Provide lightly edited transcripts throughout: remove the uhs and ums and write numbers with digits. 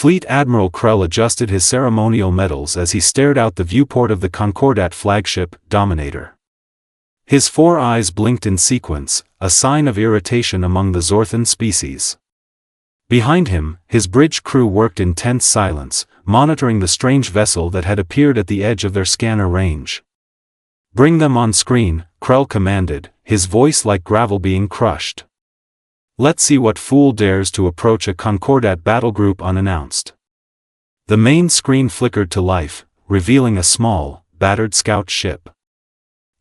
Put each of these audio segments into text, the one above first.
Fleet Admiral Krell adjusted his ceremonial medals as he stared out the viewport of the Concordat flagship, Dominator. His 4 eyes blinked in sequence, a sign of irritation among the Zorthan species. Behind him, his bridge crew worked in tense silence, monitoring the strange vessel that had appeared at the edge of their scanner range. "Bring them on screen," Krell commanded, his voice like gravel being crushed. "Let's see what fool dares to approach a Concordat battlegroup unannounced." The main screen flickered to life, revealing a small, battered scout ship.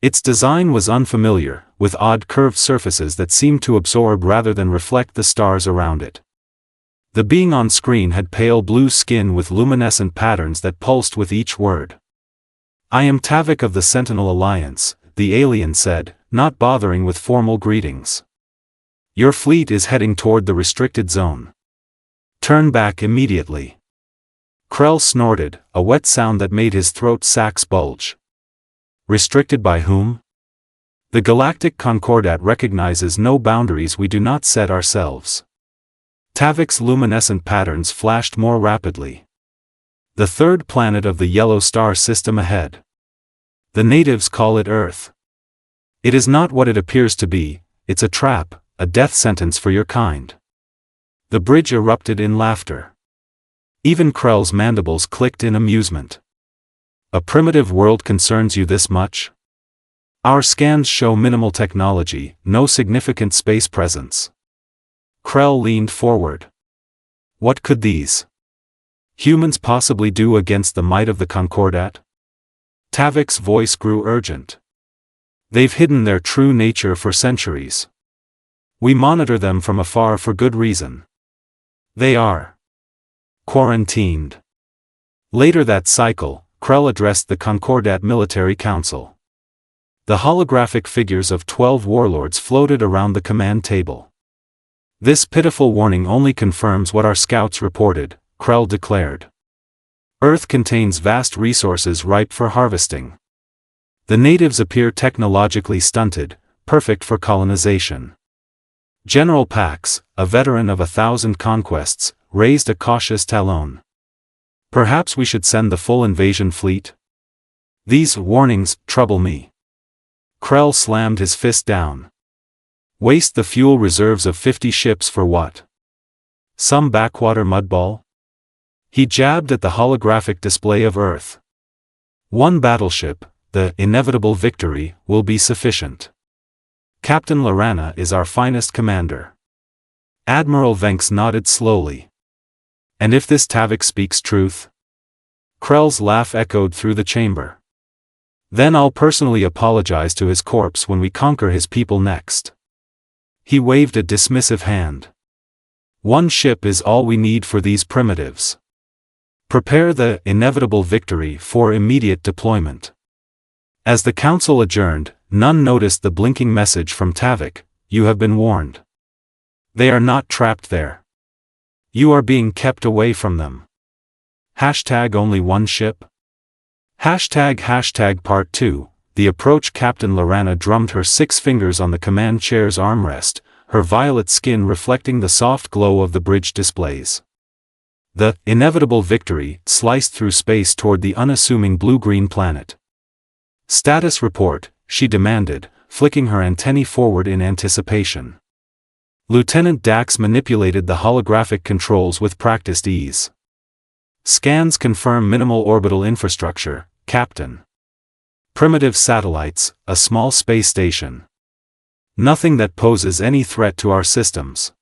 Its design was unfamiliar, with odd curved surfaces that seemed to absorb rather than reflect the stars around it. The being on screen had pale blue skin with luminescent patterns that pulsed with each word. "I am Tavik of the Sentinel Alliance," the alien said, not bothering with formal greetings. "Your fleet is heading toward the restricted zone. Turn back immediately." Krell snorted, a wet sound that made his throat sacs bulge. "Restricted by whom?" "The Galactic Concordat recognizes no boundaries we do not set ourselves." Tavik's luminescent patterns flashed more rapidly. "The third planet of the yellow star system ahead. The natives call it Earth. It is not what it appears to be, it's a trap, a death sentence for your kind." The bridge erupted in laughter. Even Krell's mandibles clicked in amusement. "A primitive world concerns you this much? Our scans show minimal technology, no significant space presence." Krell leaned forward. "What could these humans possibly do against the might of the Concordat?" Tavik's voice grew urgent. "They've hidden their true nature for centuries. We monitor them from afar for good reason. They are quarantined." Later that cycle, Krell addressed the Concordat Military Council. The holographic figures of 12 warlords floated around the command table. "This pitiful warning only confirms what our scouts reported," Krell declared. "Earth contains vast resources ripe for harvesting. The natives appear technologically stunted, perfect for colonization." General Pax, a veteran of 1,000 conquests, raised a cautious talon. "Perhaps we should send the full invasion fleet? These warnings trouble me." Krell slammed his fist down. "Waste the fuel reserves of 50 ships for what? Some backwater mudball?" He jabbed at the holographic display of Earth. "One battleship, the inevitable Victory, will be sufficient. Captain Lorana is our finest commander." Admiral Venks nodded slowly. "And if this Tavik speaks truth?" Krell's laugh echoed through the chamber. "Then I'll personally apologize to his corpse when we conquer his people next." He waved a dismissive hand. "One ship is all we need for these primitives. Prepare the inevitable Victory for immediate deployment." As the council adjourned, none noticed the blinking message from Tavik, "You have been warned. They are not trapped there. You are being kept away from them. #only one ship?" #Part 2. The approach. Captain Lorana drummed her 6 fingers on the command chair's armrest, her violet skin reflecting the soft glow of the bridge displays. The inevitable Victory sliced through space toward the unassuming blue-green planet. "Status report," she demanded, flicking her antennae forward in anticipation. Lieutenant Dax manipulated the holographic controls with practiced ease. "Scans confirm minimal orbital infrastructure, Captain. Primitive satellites, a small space station. Nothing that poses any threat to our systems."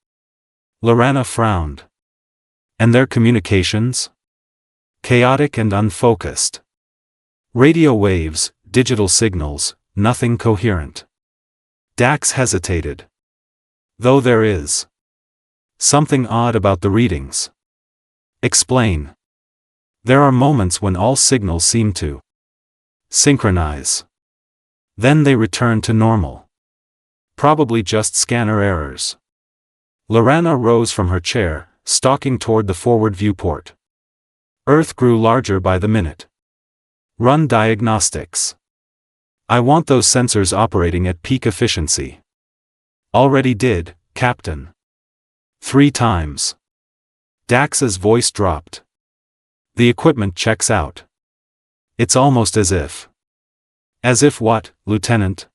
Lorana frowned. "And their communications? Chaotic and unfocused. Radio waves, digital signals, nothing coherent." Dax hesitated. "Though there is something odd about the readings." "Explain." "There are moments when all signals seem to synchronize. Then they return to normal. Probably just scanner errors." Lorana rose from her chair, stalking toward the forward viewport. Earth grew larger by the minute. "Run diagnostics. I want those sensors operating at peak efficiency." "Already did, Captain. 3 times." Dax's voice dropped. The equipment checks out. It's almost as if. As if what, Lieutenant?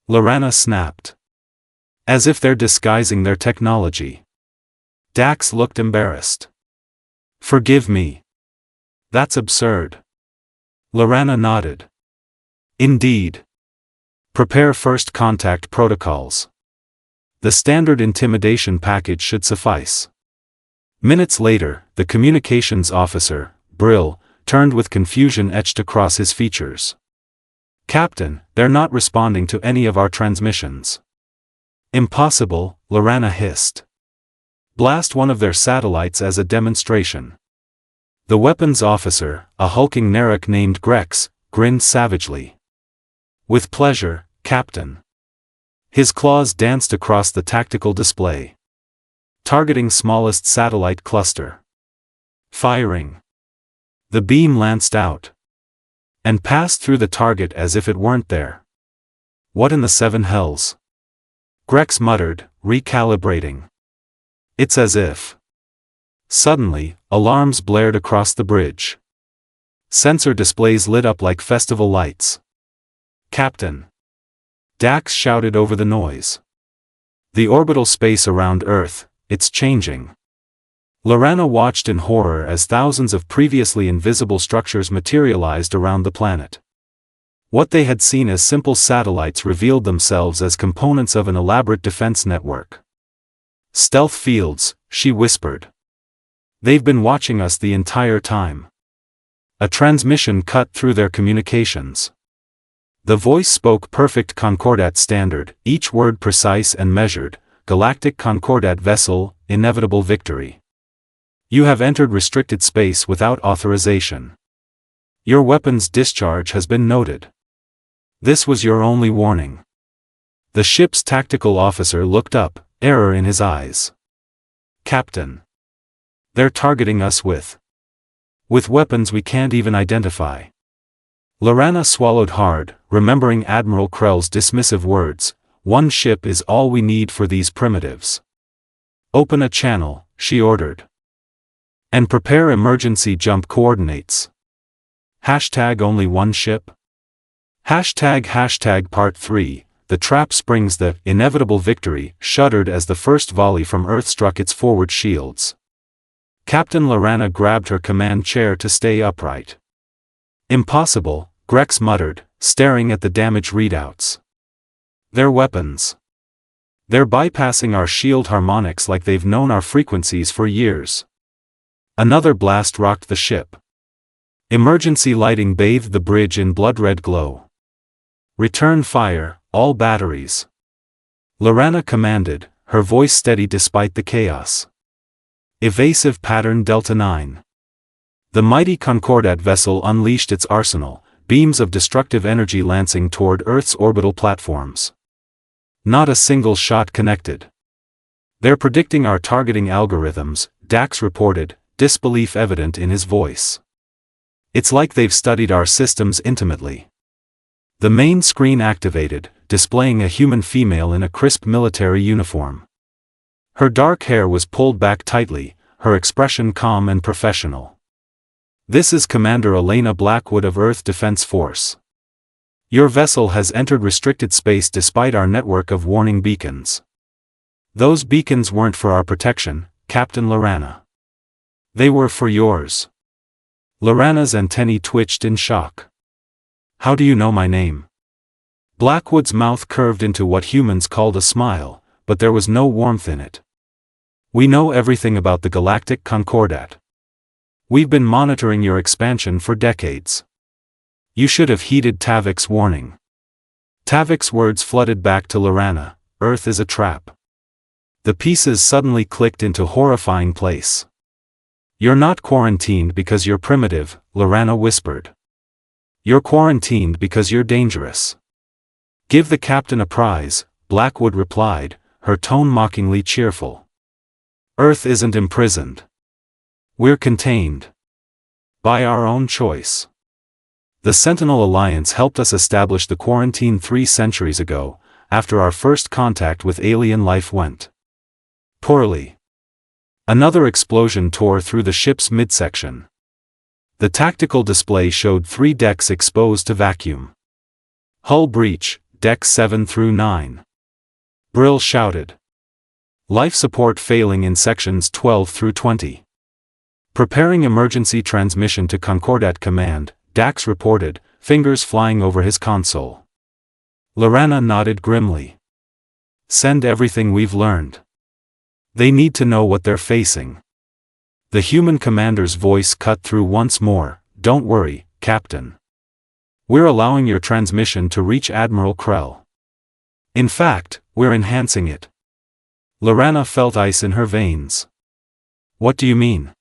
Lorana snapped. As if they're disguising their technology. Dax looked embarrassed. Forgive me. That's absurd. Lorana nodded. Indeed. Prepare first contact protocols. The standard intimidation package should suffice. Minutes later, the communications officer, Brill, turned with confusion etched across his features. Captain, they're not responding to any of our transmissions. Impossible, Lorana hissed. Blast one of their satellites as a demonstration. The weapons officer, a hulking Narrak named Grex, grinned savagely. With pleasure, Captain. His claws danced across the tactical display. Targeting smallest satellite cluster. Firing. The beam lanced out. And passed through the target as if it weren't there. What in the seven hells? Grex muttered, recalibrating. It's as if. Suddenly, alarms blared across the bridge. Sensor displays lit up like festival lights. Captain. Dax shouted over the noise. The orbital space around Earth, it's changing. Lorana watched in horror as thousands of previously invisible structures materialized around the planet. What they had seen as simple satellites revealed themselves as components of an elaborate defense network. Stealth fields, she whispered. They've been watching us the entire time. A transmission cut through their communications. The voice spoke perfect Concordat standard, each word precise and measured. Galactic Concordat vessel, inevitable victory. You have entered restricted space without authorization. Your weapon's discharge has been noted. This was your only warning. The ship's tactical officer looked up, error in his eyes. Captain. They're targeting us with weapons we can't even identify. Lorana swallowed hard, remembering Admiral Krell's dismissive words, one ship is all we need for these primitives. Open a channel, she ordered. And prepare emergency jump coordinates. Hashtag only one ship? Hashtag part 3, the trap springs the inevitable victory shuddered as the first volley from Earth struck its forward shields. Captain Lorana grabbed her command chair to stay upright. Impossible, Grex muttered, staring at the damage readouts. Their weapons. They're bypassing our shield harmonics like they've known our frequencies for years. Another blast rocked the ship. Emergency lighting bathed the bridge in blood-red glow. Return fire, all batteries. Lorana commanded, her voice steady despite the chaos. Evasive pattern Delta 9. The mighty Concordat vessel unleashed its arsenal, beams of destructive energy lancing toward Earth's orbital platforms. Not a single shot connected. They're predicting our targeting algorithms, Dax reported, disbelief evident in his voice. It's like they've studied our systems intimately. The main screen activated, displaying a human female in a crisp military uniform. Her dark hair was pulled back tightly, her expression calm and professional. This is Commander Elena Blackwood of Earth Defense Force. Your vessel has entered restricted space despite our network of warning beacons. Those beacons weren't for our protection, Captain Lorana. They were for yours. Lorana's antennae twitched in shock. How do you know my name? Blackwood's mouth curved into what humans called a smile, but there was no warmth in it. We know everything about the Galactic Concordat. We've been monitoring your expansion for decades. You should have heeded Tavik's warning. Tavik's words flooded back to Lorana, Earth is a trap. The pieces suddenly clicked into horrifying place. You're not quarantined because you're primitive, Lorana whispered. You're quarantined because you're dangerous. Give the captain a prize, Blackwood replied, her tone mockingly cheerful. Earth isn't imprisoned. We're contained. By our own choice. The Sentinel Alliance helped us establish the quarantine 3 centuries ago, after our first contact with alien life went poorly. Another explosion tore through the ship's midsection. The tactical display showed 3 decks exposed to vacuum. Hull breach, decks 7 through 9. Brill shouted. Life support failing in sections 12 through 20. Preparing emergency transmission to Concordat Command, Dax reported, fingers flying over his console. Lorana nodded grimly. Send everything we've learned. They need to know what they're facing. The human commander's voice cut through once more. Don't worry, Captain. We're allowing your transmission to reach Admiral Krell. In fact, we're enhancing it. Lorana felt ice in her veins. What do you mean?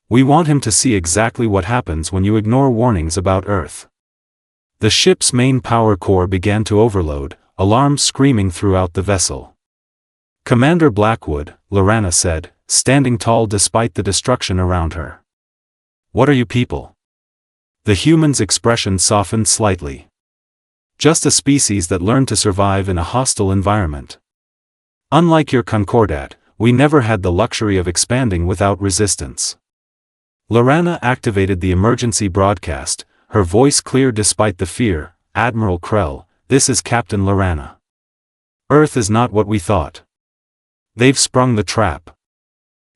We want him to see exactly what happens when you ignore warnings about Earth. The ship's main power core began to overload, alarms screaming throughout the vessel. Commander Blackwood, Lorana said, standing tall despite the destruction around her. What are you people? The human's expression softened slightly. Just a species that learned to survive in a hostile environment. Unlike your Concordat, we never had the luxury of expanding without resistance. Lorana activated the emergency broadcast, her voice clear despite the fear. Admiral Krell, this is Captain Lorana. Earth is not what we thought. They've sprung the trap.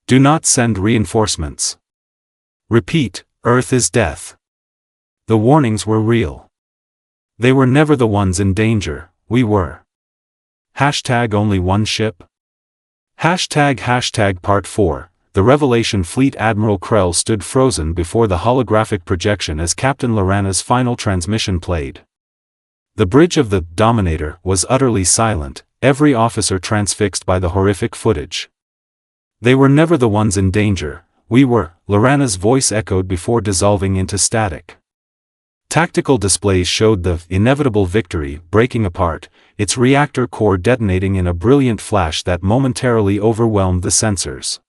Do not send reinforcements. Repeat, Earth is death. The warnings were real. They were never the ones in danger, we were. Only one ship? Part 4. The revelation. Fleet Admiral Krell stood frozen before the holographic projection as Captain Lorana's final transmission played. The bridge of the Dominator was utterly silent, every officer transfixed by the horrific footage. They were never the ones in danger, we were, Lorana's voice echoed before dissolving into static. Tactical displays showed the inevitable victory breaking apart, its reactor core detonating in a brilliant flash that momentarily overwhelmed the sensors.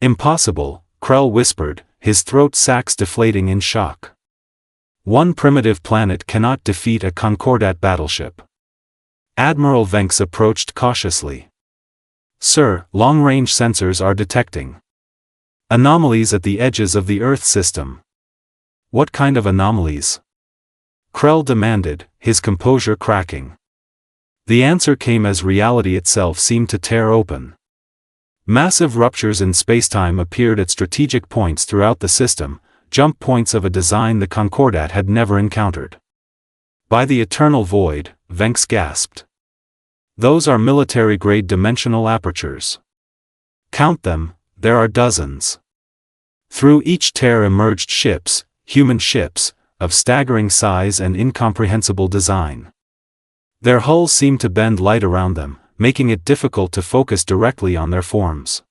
Impossible, Krell whispered, his throat sacs deflating in shock. One primitive planet cannot defeat a Concordat battleship. Admiral Venks approached cautiously. Sir, long-range sensors are detecting anomalies at the edges of the Earth system. What kind of anomalies? Krell demanded, his composure cracking. The answer came as reality itself seemed to tear open. Massive ruptures in spacetime appeared at strategic points throughout the system, jump points of a design the Concordat had never encountered. By the eternal void, Venks gasped. Those are military-grade dimensional apertures. Count them, there are dozens. Through each tear emerged ships, human ships, of staggering size and incomprehensible design. Their hulls seemed to bend light around them, making it difficult to focus directly on their forms.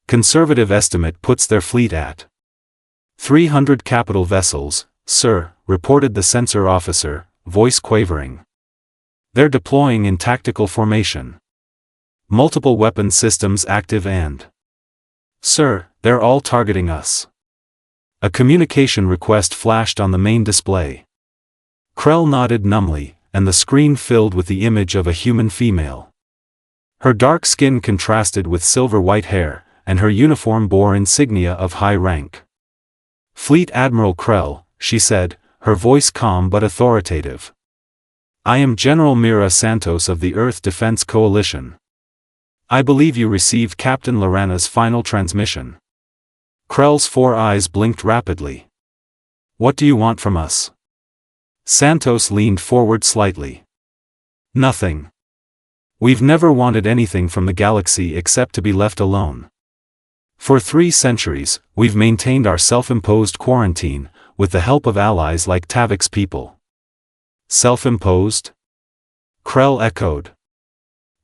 Conservative estimate puts their fleet at 300 capital vessels, sir, reported the sensor officer, voice quavering. They're deploying in tactical formation. Multiple weapon systems active and... Sir, they're all targeting us. A communication request flashed on the main display. Krell nodded numbly, and the screen filled with the image of a human female. Her dark skin contrasted with silver-white hair, and her uniform bore insignia of high rank. Fleet Admiral Krell, she said, her voice calm but authoritative. I am General Mira Santos of the Earth Defense Coalition. I believe you received Captain Lorana's final transmission. Krell's 4 eyes blinked rapidly. What do you want from us? Santos leaned forward slightly. Nothing. We've never wanted anything from the galaxy except to be left alone. For 3 centuries, we've maintained our self-imposed quarantine, with the help of allies like Tavik's people. Self-imposed? Krell echoed.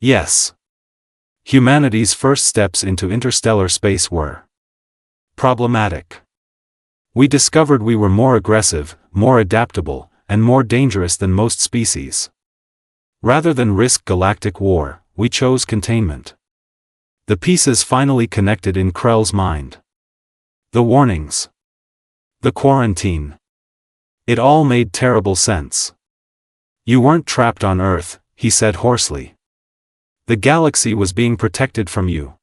Yes. Humanity's first steps into interstellar space were problematic. We discovered we were more aggressive, more adaptable, and more dangerous than most species. Rather than risk galactic war, we chose containment. The pieces finally connected in Krell's mind. The warnings. The quarantine. It all made terrible sense. You weren't trapped on Earth, he said hoarsely. The galaxy was being protected from you.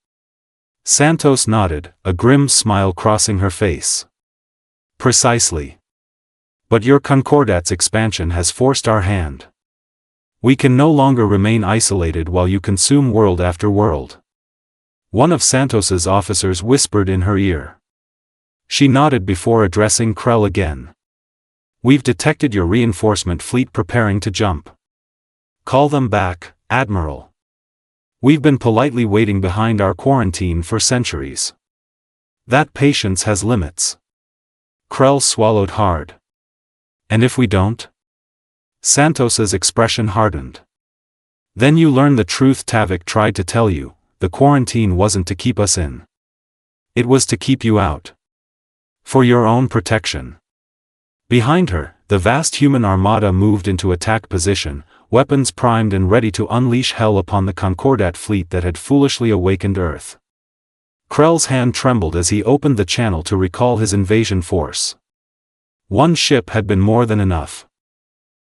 Santos nodded, a grim smile crossing her face. Precisely. But your Concordat's expansion has forced our hand. We can no longer remain isolated while you consume world after world. One of Santos's officers whispered in her ear. She nodded before addressing Krell again. We've detected your reinforcement fleet preparing to jump. Call them back, Admiral. We've been politely waiting behind our quarantine for centuries. That patience has limits. Krell swallowed hard. And if we don't? Santos's expression hardened. Then you learn the truth Tavik tried to tell you, the quarantine wasn't to keep us in. It was to keep you out. For your own protection. Behind her, the vast human armada moved into attack position, weapons primed and ready to unleash hell upon the Concordat fleet that had foolishly awakened Earth. Krell's hand trembled as he opened the channel to recall his invasion force. One ship had been more than enough.